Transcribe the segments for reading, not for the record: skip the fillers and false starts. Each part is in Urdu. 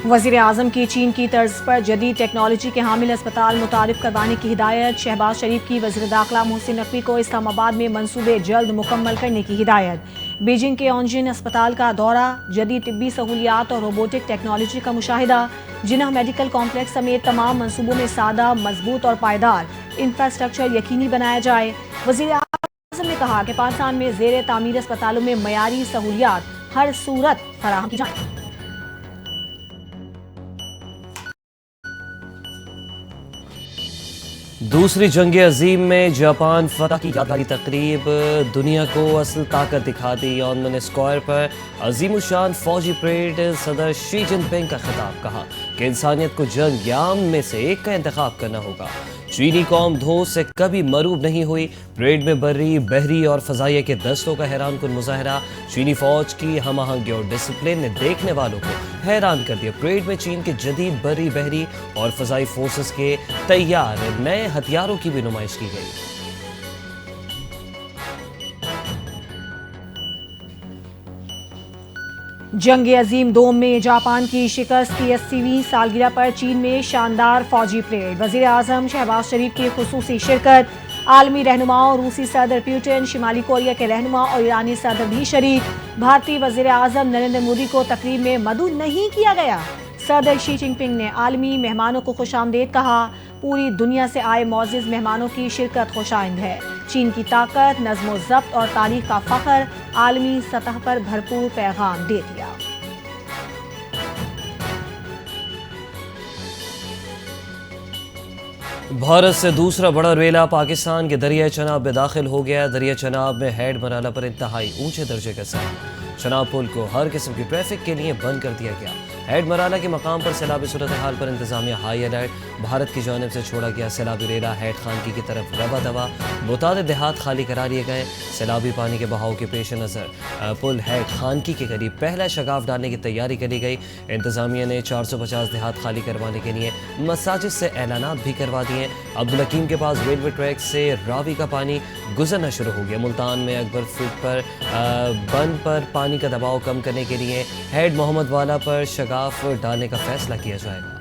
وزیر اعظم کی چین کی طرز پر جدید ٹیکنالوجی کے حامل اسپتال متعارف کروانے کی ہدایت۔ شہباز شریف کی وزیر داخلہ محسن نقوی کو اسلام آباد میں منصوبے جلد مکمل کرنے کی ہدایت۔ بیجنگ کے اونجن اسپتال کا دورہ، جدید طبی سہولیات اور روبوٹک ٹیکنالوجی کا مشاہدہ۔ جناح میڈیکل کمپلیکس سمیت تمام منصوبوں میں سادہ، مضبوط اور پائیدار انفراسٹرکچر یقینی بنایا جائے۔ وزیر اعظم نے کہا کہ پاکستان میں زیر تعمیر اسپتالوں میں معیاری سہولیات ہر صورت فراہم کی جائیں۔ دوسری جنگ عظیم میں جاپان فتح کی یادگاری تقریب، دنیا کو اصل طاقت دکھا دی۔ یونمن اسکوائر پر عظیم الشان فوجی پریڈ، صدر شی جن پنگ کا خطاب، کہا کہ انسانیت کو جنگ یا امن میں سے ایک کا انتخاب کرنا ہوگا۔ چینی قوم دھوس سے کبھی مروب نہیں ہوئی، پریڈ میں بری، بحری اور فضائیہ کے دستوں کا حیران کن مظاہرہ۔ چینی فوج کی ہم آہنگی اور ڈسپلن نے دیکھنے والوں کو حیران کر دیا۔ پریڈ میں چین کے جدید بری، بحری اور فضائی فورسز کے تیار نئے ہتھیاروں کی بھی نمائش کی گئی۔ جنگ عظیم دوم میں جاپان کی شکست کی 80ویں سالگرہ پر چین میں شاندار فوجی پریڈ۔ وزیر اعظم شہباز شریف کی خصوصی شرکت، عالمی رہنماؤں، روسی صدر پیوٹن، شمالی کوریا کے رہنما اور ایرانی صدر بھی شریک۔ بھارتی وزیر اعظم نریندر مودی کو تقریب میں مدعو نہیں کیا گیا۔ صدر شی جن پنگ نے عالمی مہمانوں کو خوش آمدید کہا۔ پوری دنیا سے آئے معزز مہمانوں کی شرکت خوش آئند ہے۔ چین کی طاقت، نظم و ضبط اور تاریخ کا فخر عالمی سطح پر بھرپور پیغام دے دیا۔ بھارت سے دوسرا بڑا ریلا پاکستان کے دریائے چناب میں داخل ہو گیا۔ دریائے چناب میں ہیڈ مرحلہ پر انتہائی اونچے درجے کا سیلاب۔ چناب پل کو ہر قسم کی ٹریفک کے لیے بند کر دیا گیا۔ ہیڈ مرحلہ کے مقام پر سیلابی صورتحال پر انتظامیہ ہائی الرٹ۔ بھارت کی جانب سے چھوڑا گیا سیلابی ریلا ہیڈ خانکی کی طرف رواں دوا۔ متعدد دیہات خالی کرا لیے گئے۔ سیلابی پانی کے بہاؤ کے پیش نظر پل ہیڈ خانکی کے قریب پہلا شگاف ڈالنے کی تیاری کری گئی۔ انتظامیہ نے 450 دیہات خالی کروانے کے لیے مساجد سے اعلانات بھی کروا دیے۔ عبدالحکیم کے پاس ریلوے ٹریک سے راوی کا پانی گزرنا شروع ہو گیا۔ ملتان میں اکبر فٹ پر بند پر پانی کا دباؤ کم کرنے کے لیے ہیڈ محمد والا پر شگاف ڈالنے کا فیصلہ کیا جائے گا۔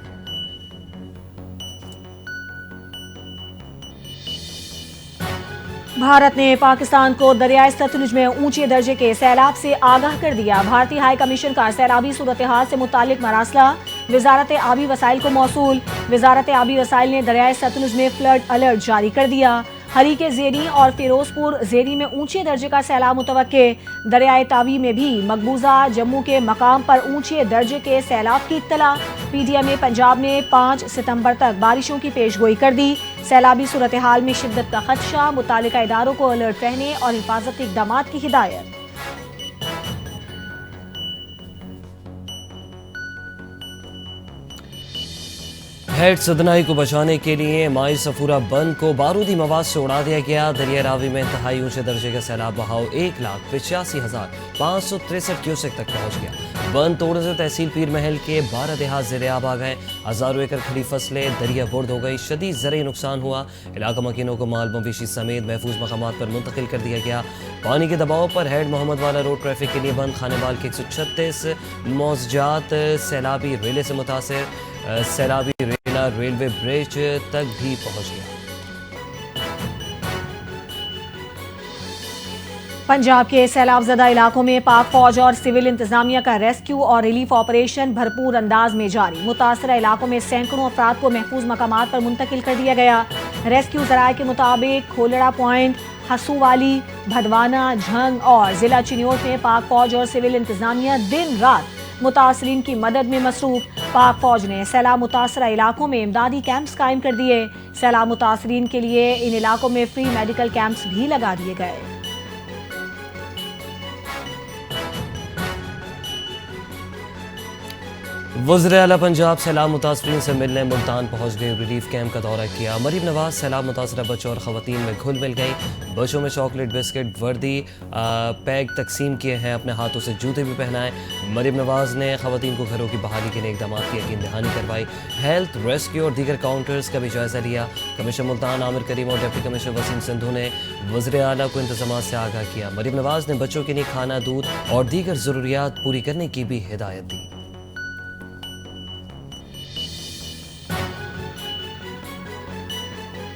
بھارت نے پاکستان کو دریائے ستلج میں اونچے درجے کے سیلاب سے آگاہ کر دیا۔ بھارتی ہائی کمیشن کا سیلابی صورتحال سے متعلق مراسلہ وزارت آبی وسائل کو موصول۔ وزارت آبی وسائل نے دریائے ستلج میں فلڈ الرٹ جاری کر دیا۔ ہریکے زیری اور فیروز پور زیری میں اونچے درجے کا سیلاب متوقع۔ دریائے تاوی میں بھی مقبوضہ جموں کے مقام پر اونچے درجے کے سیلاب کی اطلاع۔ پی ڈی ایم پنجاب نے 5 ستمبر تک بارشوں کی پیشگوئی کر دی۔ سیلابی صورتحال میں شدت کا خدشہ، متعلقہ اداروں کو الرٹ رہنے اور حفاظتی اقدامات کی ہدایت۔ ہیڈ سدنائی کو بچانے کے لیے مائی صفورہ بند کو بارودی مواد سے اڑا دیا گیا۔ دریا راوی میں انتہائی اونچے درجے کا سیلاب بہاؤ 1,85,563 کیوسک تک پہنچ گیا۔ بند توڑنے سے تحصیل پیر محل کے 12 دیہات زیر آب آ گئے۔ ہزاروں ایکڑ کھڑی فصلیں دریا برد ہو گئی۔ شدید زرعی نقصان ہوا۔ علاقہ مکینوں کو مال مویشی سمیت محفوظ مقامات پر منتقل کر دیا گیا۔ پانی کے دباؤ پر ہیڈ محمد والا روڈ ٹریفک کے لیے بند۔ خانے بال کے 136 موزجات سیلابی ریلے سے متاثر۔ سیلابی ریلا ریلوے برج تک بھی پہنچ گیا۔ پنجاب کے سیلاب زدہ علاقوں میں پاک فوج اور سول انتظامیہ کا ریسکیو اور ریلیف آپریشن بھرپور انداز میں جاری۔ متاثرہ علاقوں میں سینکڑوں افراد کو محفوظ مقامات پر منتقل کر دیا گیا۔ ریسکیو ذرائع کے مطابق کھولڑا پوائنٹ، ہسو والی، بھدوانہ، جھنگ اور ضلع چنیوٹ میں پاک فوج اور سول انتظامیہ دن رات متاثرین کی مدد میں مصروف۔ پاک فوج نے سیلاب متاثرہ علاقوں میں امدادی کیمپس قائم کر دیے۔ سیلاب متاثرین کے لیے ان علاقوں میں فری میڈیکل کیمپس بھی لگا دیے گئے۔ وزیر اعلیٰ پنجاب سیلاب متاثرین سے ملنے ملتان پہنچ گئے۔ ریلیف کیمپ کا دورہ کیا۔ مریم نواز سیلاب متاثرہ بچوں اور خواتین میں گھل مل گئی۔ بچوں میں چاکلیٹ، بسکٹ، وردی پیک تقسیم کیے ہیں۔ اپنے ہاتھوں سے جوتے بھی پہنائے۔ مریم نواز نے خواتین کو گھروں کی بحالی کے لیے اقدامات کی یقین دہانی کروائی۔ ہیلتھ، ریسکیو اور دیگر کاؤنٹرز کا بھی جائزہ لیا۔ کمشنر ملتان عامر کریم اور ڈپٹی کمشنر وسیم سندھو نے وزیر اعلیٰ کو انتظامات سے آگاہ کیا۔ مریم نواز نے بچوں کے لیے کھانا، دودھ اور دیگر ضروریات پوری کرنے کی بھی ہدایت دی۔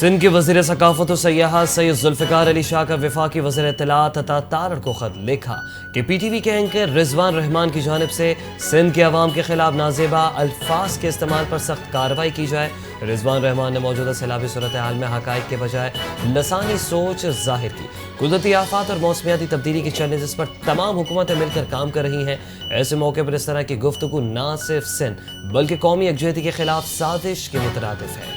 سندھ کے وزیر ثقافت و سیاحت سید ذوالفقار علی شاہ کا وفاقی وزیر اطلاعات عطا تارڑ کو خط لکھا کہ پی ٹی وی کے اینکر رضوان رحمان کی جانب سے سندھ کے عوام کے خلاف نازیبا الفاظ کے استعمال پر سخت کارروائی کی جائے۔ رضوان رحمان نے موجودہ سیلابی صورتحال میں حقائق کے بجائے لسانی سوچ ظاہر کی۔ قدرتی آفات اور موسمیاتی تبدیلی کے چیلنجز پر تمام حکومتیں مل کر کام کر رہی ہیں۔ ایسے موقع پر اس طرح کی گفتگو نہ صرف سندھ بلکہ قومی یکجہتی کے خلاف سازش کے مترادف ہے۔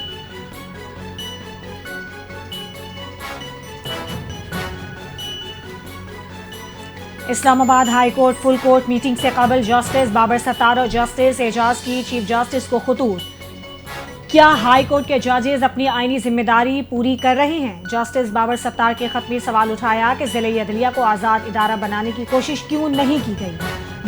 Islamabad high court full court meeting سے قبل جسٹس بابر ستار اور جسٹس اعجاز کی چیف جسٹس کو خطوط۔ کیا ہائی کورٹ کے ججز اپنی آئینی ذمہ داری پوری کر رہے ہیں؟ جسٹس بابر ستار کے خط میں سوال اٹھایا کہ ضلعی عدلیہ کو آزاد ادارہ بنانے کی کوشش کیوں نہیں کی گئی؟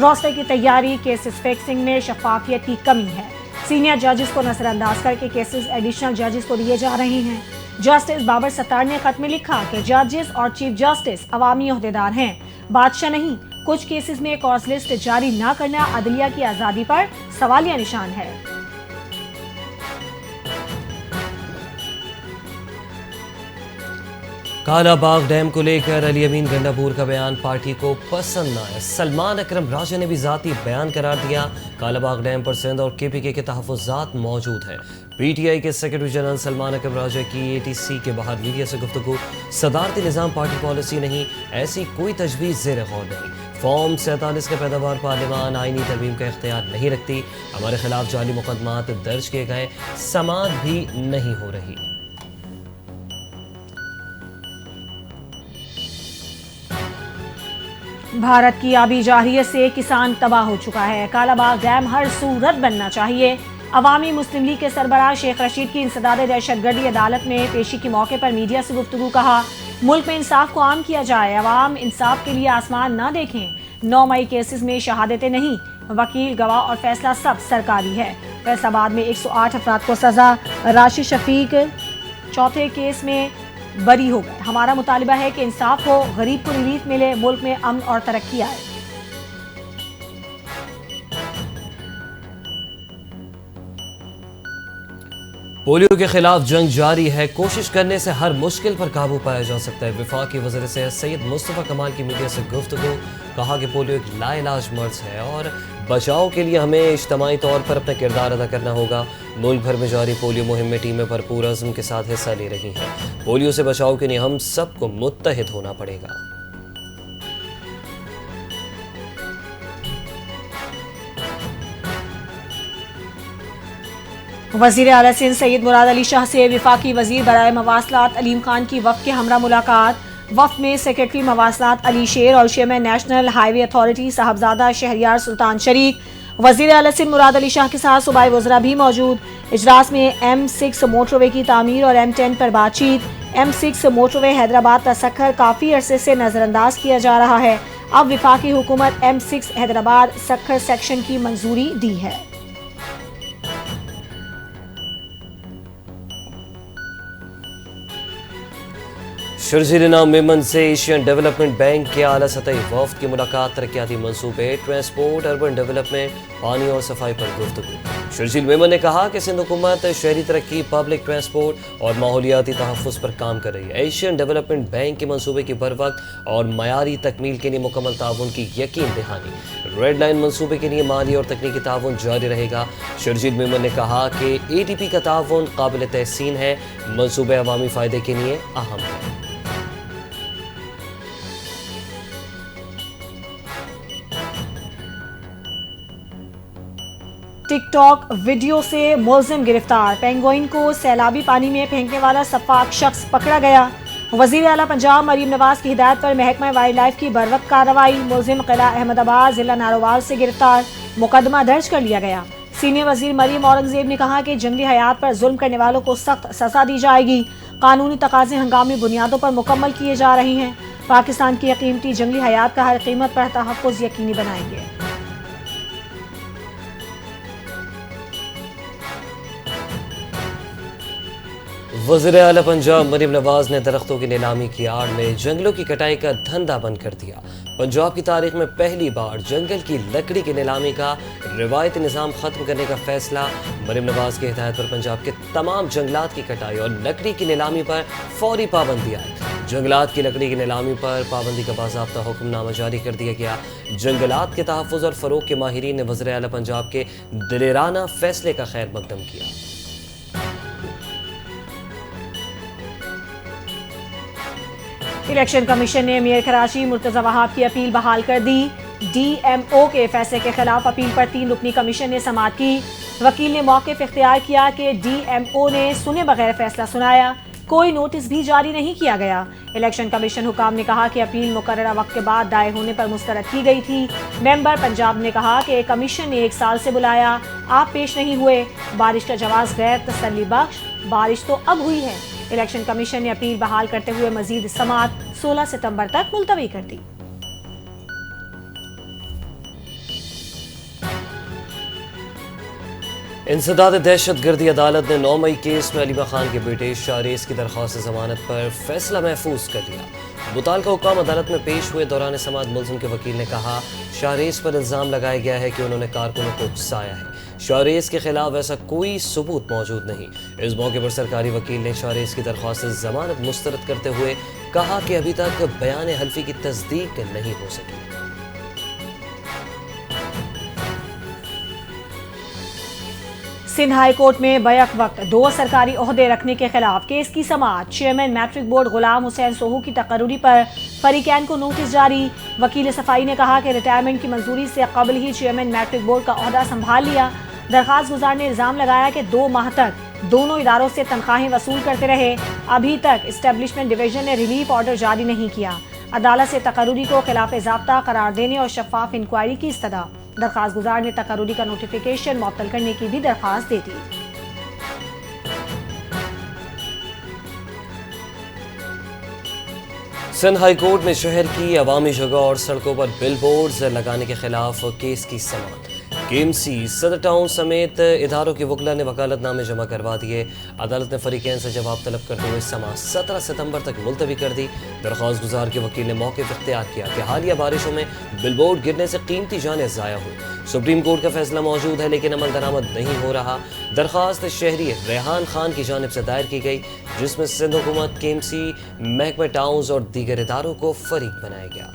روسٹر کی تیاری، کیسز فکسنگ میں شفافیت کی کمی ہے۔ سینئر ججز کو نظر انداز کر کے کیسز ایڈیشنل ججز کو دیے جا رہے ہیں۔ جسٹس بابر ستار نے خط میں لکھا کہ ججز اور چیف جسٹس عوامی عہدیدار ہیں، بادشاہ نہیں۔ کچھ کیسز میں کاز لسٹ جاری نہ کرنا عدلیہ کی آزادی پر سوالیہ نشان ہے۔ کالا باغ ڈیم کو لے کر علی امین گنڈاپور کا بیان پارٹی کو پسند نہ آیا۔ سلمان اکرم راجہ نے بھی ذاتی بیان قرار دیا۔ کالا باغ ڈیم پر سندھ اور کے پی کے تحفظات موجود ہیں۔ پی ٹی آئی کے سیکرٹری جنرل سلمان اکرم راجہ کی اے ٹی سی کے باہر میڈیا سے گفتگو۔ صدارتی نظام پارٹی پالیسی نہیں، ایسی کوئی تجویز زیر غور نہیں۔ فارم 47 کے پیداوار پارلیمان آئینی ترمیم کا اختیار نہیں رکھتی۔ ہمارے خلاف جعلی مقدمات درج کیے گئے، سماعت بھی نہیں ہو رہی۔ بھارت کی آبی جارحیت سے کسان تباہ ہو چکا ہے۔ کالا باغ ڈیم ہر صورت بننا چاہیے۔ عوامی مسلم لیگ کے سربراہ شیخ رشید کی انسداد دہشت گردی عدالت میں پیشی کے موقع پر میڈیا سے گفتگو۔ کہا ملک میں انصاف کو عام کیا جائے، عوام انصاف کے لیے آسمان نہ دیکھیں۔ 9 مئی کیسز میں شہادتیں نہیں، وکیل، گواہ اور فیصلہ سب سرکاری ہے۔ فیصل آباد میں 108 افراد کو سزا، راشد شفیق چوتھے کیس میں بری ہو گئے۔ ہمارا مطالبہ ہے کہ انصاف ہو، غریب کو ریلیف ملے، ملک میں امن اور ترقی آئے۔ پولیو کے خلاف جنگ جاری ہے، کوشش کرنے سے ہر مشکل پر قابو پایا جا سکتا ہے۔ وفاقی وزیر صحت سید مصطفیٰ کمال کی میڈیا سے گفتگو۔ کہا کہ پولیو ایک لا علاج مرض ہے اور بچاؤ کے لیے ہمیں اجتماعی طور پر اپنا کردار ادا کرنا ہوگا۔ ملک بھر میں جاری پولیو مہم میں ٹیمیں بھرپور عزم کے ساتھ حصہ لے رہی ہیں۔ پولیو سے بچاؤ کے لیے ہم سب کو متحد ہونا پڑے گا۔ وزیر اعلیٰ سندھ سید مراد علی شاہ سے وفاقی وزیر برائے مواصلات علیم خان کی وفد کے ہمراہ ملاقات۔ وفد میں سیکرٹری مواصلات علی شیر اور چیئرمین نیشنل ہائی وے اتھارٹی صاحبزادہ شہریار سلطان شریک۔ وزیر اعلیٰ سندھ مراد علی شاہ کے ساتھ صوبائی وزراء بھی موجود۔ اجلاس میں M6 موٹر وے کی تعمیر اور M10 پر بات چیت۔ M6 موٹر وے حیدرآباد تا سکھر کافی عرصے سے نظر انداز کیا جا رہا ہے۔ اب وفاقی حکومت M6 حیدرآباد سکھر سیکشن کی منظوری دی ہے۔ شرجیل انعام میمن سے ایشین ڈیولپمنٹ بینک کے اعلیٰ سطحی وفد کی ملاقات۔ ترقیاتی منصوبے، ٹرانسپورٹ، اربن ڈیولپمنٹ، پانی اور صفائی پر گفتگو۔ شرجیل میمن نے کہا کہ سندھ حکومت شہری ترقی، پبلک ٹرانسپورٹ اور ماحولیاتی تحفظ پر کام کر رہی ہے۔ ایشین ڈیولپمنٹ بینک کے منصوبے کی بروقت اور معیاری تکمیل کے لیے مکمل تعاون کی یقین دہانی۔ ریڈ لائن منصوبے کے لیے مالی اور تکنیکی تعاون جاری رہے گا۔ شرجیل میمن نے کہا کہ ADP کا تعاون قابل تحسین ہے، منصوبے عوامی فائدے کے لیے اہم ہے۔ ٹک ٹاک ویڈیو سے ملزم گرفتار۔ پینگوئن کو سیلابی پانی میں پھینکنے والا سفاک شخص پکڑا گیا۔ وزیر اعلیٰ پنجاب مریم نواز کی ہدایت پر محکمہ وائلڈ لائف کی بروقت کارروائی۔ ملزم قلعہ احمد آباد ضلع نارووال سے گرفتار، مقدمہ درج کر لیا گیا۔ سینئر وزیر مریم اورنگزیب نے کہا کہ جنگلی حیات پر ظلم کرنے والوں کو سخت سزا دی جائے گی۔ قانونی تقاضے ہنگامی بنیادوں پر مکمل کیے جا رہے ہیں۔ پاکستان کی قیمتی جنگلی حیات کا ہر قیمت پر تحفظ یقینی بنائیں گے۔ وزیر اعلیٰ پنجاب مریم نواز نے درختوں کی نیلامی کی آڑ میں جنگلوں کی کٹائی کا دھندا بند کر دیا۔ پنجاب کی تاریخ میں پہلی بار جنگل کی لکڑی کی نیلامی کا روایتی نظام ختم کرنے کا فیصلہ۔ مریم نواز کی ہدایت پر پنجاب کے تمام جنگلات کی کٹائی اور لکڑی کی نیلامی پر فوری پابندی آئی۔ جنگلات کی لکڑی کی نیلامی پر پابندی کا باضابطہ حکم نامہ جاری کر دیا گیا۔ جنگلات کے تحفظ اور فروغ کے ماہرین نے وزیر اعلیٰ پنجاب کے دلیرانہ فیصلے کا خیر مقدم کیا۔ الیکشن کمیشن نے میئر کراچی مرتضی وہاب کی اپیل بحال کر دی۔ ڈی ایم او کے فیصلے کے خلاف اپیل پر 3 رکنی کمیشن نے سماعت کی۔ وکیل نے موقف اختیار کیا کہ ڈی ایم او نے سنے بغیر فیصلہ سنایا، کوئی نوٹس بھی جاری نہیں کیا گیا۔ الیکشن کمیشن حکام نے کہا کہ اپیل مقررہ وقت کے بعد دائر ہونے پر مسترد کی گئی تھی۔ ممبر پنجاب نے کہا کہ کمیشن نے 1 سال سے بلایا، آپ پیش نہیں ہوئے، بارش کا جواز غیر تسلی بخش، بارش تو اب ہوئی ہے۔ الیکشن کمیشن نے اپیل بحال کرتے ہوئے مزید سماعت 16 ستمبر تک ملتوی کر دی۔ انسداد دہشت گردی عدالت نے 9 مئی کیس میں علیمہ خان کے بیٹے شاہریز کی درخواست ضمانت پر فیصلہ محفوظ کر دیا۔ متعلقہ حکام عدالت میں پیش ہوئے دوران سماعت ملزم کے وکیل نے کہا شاہریز پر الزام لگایا گیا ہے کہ انہوں نے کارکنوں کو اکسایا ہے۔ شاہریز کے خلاف ایسا کوئی ثبوت موجود نہیں۔ اس موقع پر سرکاری وکیل نے شاہریز کی درخواست ضمانت مسترد کرتے ہوئے کہا کہ ابھی تک بیان حلفی کی تصدیق نہیں ہو سکی۔ سندھ ہائی کورٹ میں بیک وقت 2 سرکاری عہدے رکھنے کے خلاف کیس کی سماعت۔ چیئرمین میٹرک بورڈ غلام حسین سوہو کی تقرری پر فریقین کو نوٹس جاری۔ وکیل صفائی نے کہا کہ ریٹائرمنٹ کی منظوری سے قبل ہی چیئرمین میٹرک بورڈ کا عہدہ سنبھال لیا۔ درخواست گزار نے الزام لگایا کہ 2 ماہ تک دونوں اداروں سے تنخواہیں وصول کرتے رہے، ابھی تک اسٹیبلشمنٹ ڈویژن نے ریلیف آرڈر جاری نہیں کیا۔ عدالت سے تقرری کو خلاف ضابطہ قرار دینے اور شفاف انکوائری کی استدعا۔ درخواست گزار نے تقرری کا نوٹیفیکیشن معطل کرنے کی بھی درخواست دے دی۔ سندھ ہائی کورٹ میں شہر کی عوامی جگہ اور سڑکوں پر بل بورڈز لگانے کے خلاف کیس کی سماعت۔ کے ایم سی، صدر ٹاؤن سمیت اداروں کے وکلاء نے وکالت نامے جمع کروا دیے۔ عدالت نے فریقین سے جواب طلب کرتے ہوئے سماعت 17 ستمبر تک ملتوی کر دی۔ درخواست گزار کے وکیل نے موقف اختیار کیا کہ حالیہ بارشوں میں بل بورڈ گرنے سے قیمتی جانیں ضائع ہوئی۔ سپریم کورٹ کا فیصلہ موجود ہے لیکن عمل درآمد نہیں ہو رہا۔ درخواست شہری ریحان خان کی جانب سے دائر کی گئی، جس میں سندھ حکومت، کے ایم سی، محکمہ ٹاؤنز اور دیگر اداروں کو فریق بنایا گیا۔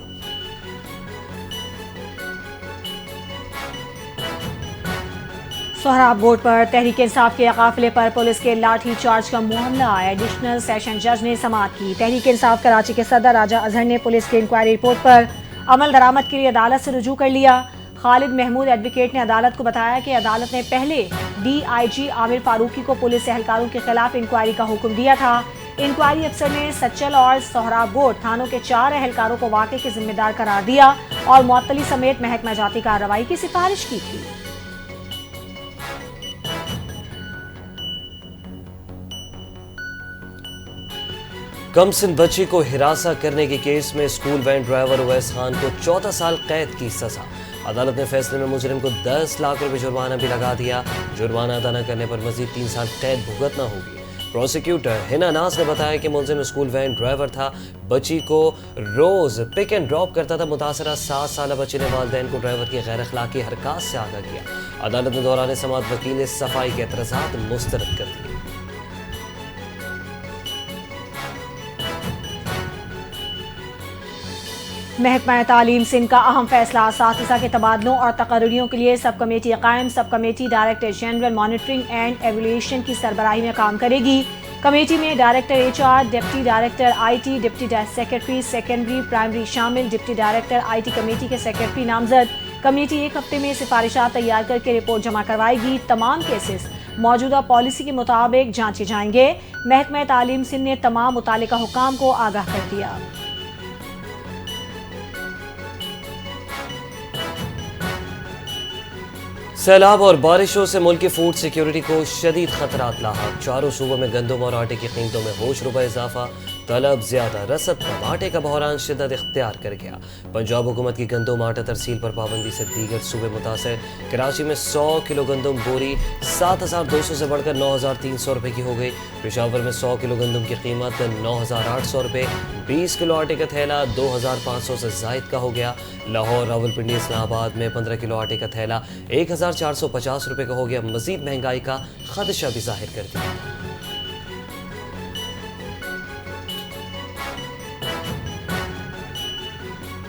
سہراب گوٹ پر تحریک انصاف کے قافلے پر پولیس کے لاٹھی چارج کا معاملہ ایڈیشنل سیشن جج نے سماعت کی۔ تحریک انصاف کراچی کے صدر راجہ اظہر نے پولیس کی انکوائری رپورٹ پر عمل درآمد کے لیے عدالت سے رجوع کر لیا۔ خالد محمود ایڈوکیٹ نے عدالت کو بتایا کہ عدالت نے پہلے ڈی آئی جی عامر فاروقی کو پولیس اہلکاروں کے خلاف انکوائری کا حکم دیا تھا۔ انکوائری افسر نے سچل اور سہراب گوٹ تھانوں کے 4 اہلکاروں کو واقعے کے ذمہ دار قرار دیا اور معطلی سمیت محکمہ جاتی کارروائی کی سفارش کی تھی۔ کم سن بچی کو ہراساں کرنے کے کیس میں school van driver Owais Khan کو 14 سال قید کی سزا۔ عدالت نے فیصلے میں مجرم کو 10 لاکھ روپے جرمانہ بھی لگا دیا۔ جرمانہ ادا نہ کرنے پر مزید 3 سال قید بھگتنا ہوگی۔ پروسیکیوٹر ہنا ناز نے بتایا کہ ملزم اسکول وین ڈرائیور تھا، بچی کو روز پک اینڈ ڈراپ کرتا تھا۔ متاثرہ 7 سالہ بچی نے والدین کو ڈرائیور کی غیر اخلاقی حرکات سے آگاہ کیا۔ عدالت نے دوران سماعت وکیل صفائی کے اعتراضات مسترد کر دیے۔ محکمہ تعلیم سندھ کا اہم فیصلہ، اساتذہ کے تبادلوں اور تقرریوں کے لیے سب کمیٹی قائم۔ Sub committee director general monitoring and evaluation کی سربراہی میں کام کرے گی۔ کمیٹی میں director H R, deputy director I T, deputy secretary secondary primary شامل۔ Deputy director I T committee کے سیکرٹری نامزد۔ کمیٹی 1 ہفتے میں سفارشات تیار کر کے رپورٹ جمع کروائے گی۔ تمام کیسز موجودہ پالیسی کے مطابق جانچے جائیں گے۔ محکمہ تعلیم سندھ نے تمام متعلقہ حکام کو آگاہ کر دیا۔ سیلاب اور بارشوں سے ملک کی فوڈ سیکیورٹی کو شدید خطرات لاحق، چاروں صوبوں میں گندم اور آٹے کی قیمتوں میں ہوش ربا اضافہ، طلب زیادہ، رسد کم، آٹے کا بحران شدت اختیار کر گیا۔ پنجاب حکومت کی گندم آٹا ترسیل پر پابندی سے دیگر صوبے متاثر، کراچی میں 100 کلو گندم بوری 7,200 سے بڑھ کر 9,300 روپے کی ہو گئی، پشاور میں 100 کلو گندم کی قیمت 9,800 روپے، 20 کلو آٹے کا تھیلا 2,500 سے زائد کا ہو گیا، لاہور، راولپنڈی، اسلام آباد میں 15 کلو آٹے کا تھیلا 1,450 روپے کا ہو گیا، مزید مہنگائی کا خدشہ بھی ظاہر کر دیا۔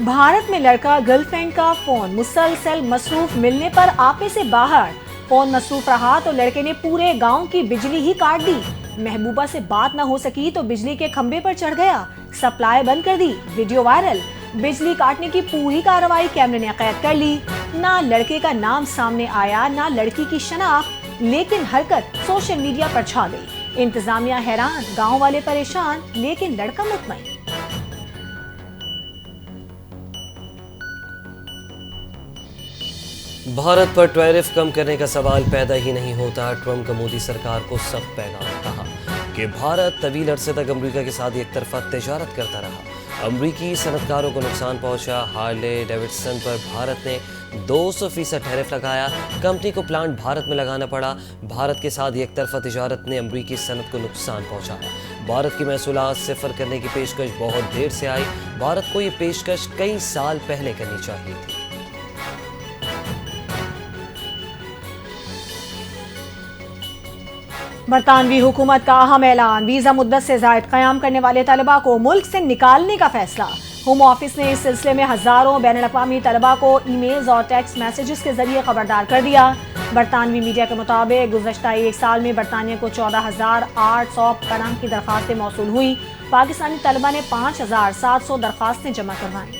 بھارت میں لڑکا گرل فرینڈ کا فون مسلسل مصروف ملنے پر آپے سے باہر، فون مصروف رہا تو لڑکے نے پورے گاؤں کی بجلی ہی کاٹ دی، محبوبہ سے بات نہ ہو سکی تو بجلی کے کھمبے پر چڑھ گیا، سپلائی بند کر دی، ویڈیو وائرل، بجلی کاٹنے کی پوری کارروائی کیمرے نے قید کر لی، نہ لڑکے کا نام سامنے آیا نہ لڑکی کی شناخت، لیکن حرکت سوشل میڈیا پر چھا گئی، انتظامیہ حیران، گاؤں والے پریشان، لیکن لڑکا مطمئن۔ بھارت پر ٹیرف کم کرنے کا سوال پیدا ہی نہیں ہوتا، ٹرمپ کا مودی سرکار کو سخت پیغام، کہا کہ بھارت طویل عرصے تک امریکہ کے ساتھ یک طرفہ تجارت کرتا رہا، امریکی صنعت کاروں کو نقصان پہنچا، ہارلے ڈیوڈسن پر بھارت نے 200% ٹیرف لگایا، کمپنی کو پلانٹ بھارت میں لگانا پڑا، بھارت کے ساتھ یک طرفہ تجارت نے امریکی صنعت کو نقصان پہنچایا، بھارت کی محصولات صفر کرنے کی پیشکش بہت دیر سے آئی، بھارت کو یہ پیشکش کئی سال پہلے کرنی چاہیے تھی۔ برطانوی حکومت کا اہم اعلان، ویزا مدت سے زائد قیام کرنے والے طلباء کو ملک سے نکالنے کا فیصلہ، ہوم آفس نے اس سلسلے میں ہزاروں بین الاقوامی طلباء کو ای میلز اور ٹیکسٹ میسیجز کے ذریعے خبردار کر دیا۔ برطانوی میڈیا کے مطابق گزشتہ ایک سال میں برطانیہ کو 14,800 پناہ کی درخواستیں موصول ہوئیں، پاکستانی طلباء نے 5,700 درخواستیں جمع کروائیں۔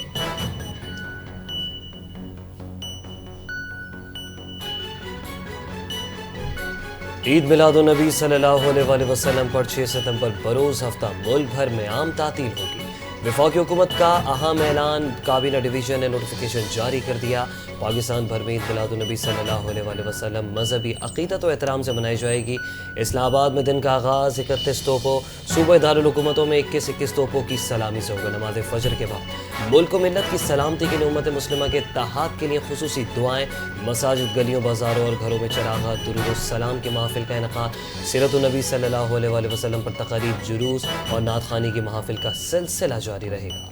عید میلاد النبی صلی اللہ علیہ وسلم پر 6 ستمبر بروز ہفتہ ملک بھر میں عام تعطیل ہوگی، وفاقی حکومت کا اہم اعلان، کابینہ ڈویژن نے نوٹیفیکیشن جاری کر دیا، پاکستان بھر میں عید میلاد النبی صلی اللہ علیہ وسلم مذہبی عقیدت و احترام سے منائی جائے گی، اسلام آباد میں دن کا آغاز 31 توپوں، صوبہ دارالحکومتوں میں 21 توپوں کی سلامی سے ہوگا، نماز فجر کے بعد ملک و ملت کی سلامتی کے لیے امت مسلمہ کے اتحاد کے لیے خصوصی دعائیں، مساجد، گلیوں، بازاروں اور گھروں میں چراغاں، درود و سلام کے محافل کا انعقاد، سیرت النبی صلی اللہ علیہ وسلم پر تقاریب، جلوس اور نعت خوانی کی محافل کا سلسلہ جاری رہے گا۔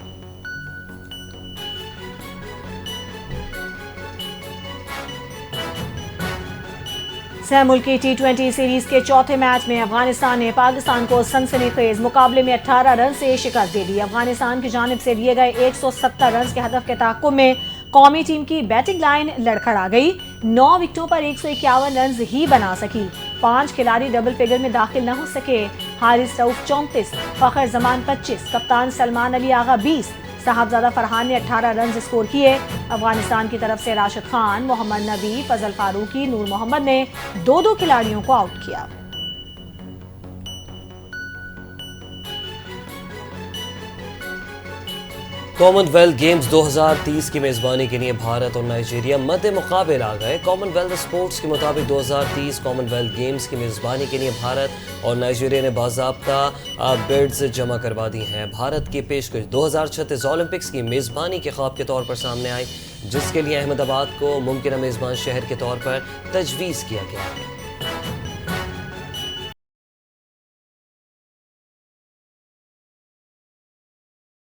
سہ ملکی T20 سیریز کے چوتھے میچ میں افغانستان نے پاکستان کو سنسنی خیز مقابلے میں 18 رن سے شکست دے دی، افغانستان کی جانب سے لیے گئے 170 رنز کے ہدف کے تعاقب میں قومی ٹیم کی بیٹنگ لائن لڑکھڑا گئی، 9 وکٹوں پر 151 رنز ہی بنا سکی، 5 کھلاڑی ڈبل فگر میں داخل نہ ہو سکے، حارث رؤف 34، فخر زمان 25، کپتان سلمان علی آغا 20، صاحبزادہ فرحان نے 18 رنز اسکور کیے، افغانستان کی طرف سے راشد خان، محمد نبی، فضل فاروقی، نور محمد نے 2 کھلاڑیوں کو آؤٹ کیا۔ کامن ویلتھ گیمز 2030 کی میزبانی کے لیے بھارت اور نائجیریا مد مقابل آ گئے، کامن ویلتھ اسپورٹس کے مطابق 2030 کامن ویلتھ گیمز کی میزبانی کے لیے بھارت اور نائجیریا نے باضابطہ بیڈز جمع کروا دی ہیں، بھارت کی پیشکش 2036 اولمپکس کی میزبانی کے خواب کے طور پر سامنے آئی، جس کے لیے احمد آباد کو ممکنہ میزبان شہر کے طور پر تجویز کیا گیا ہے۔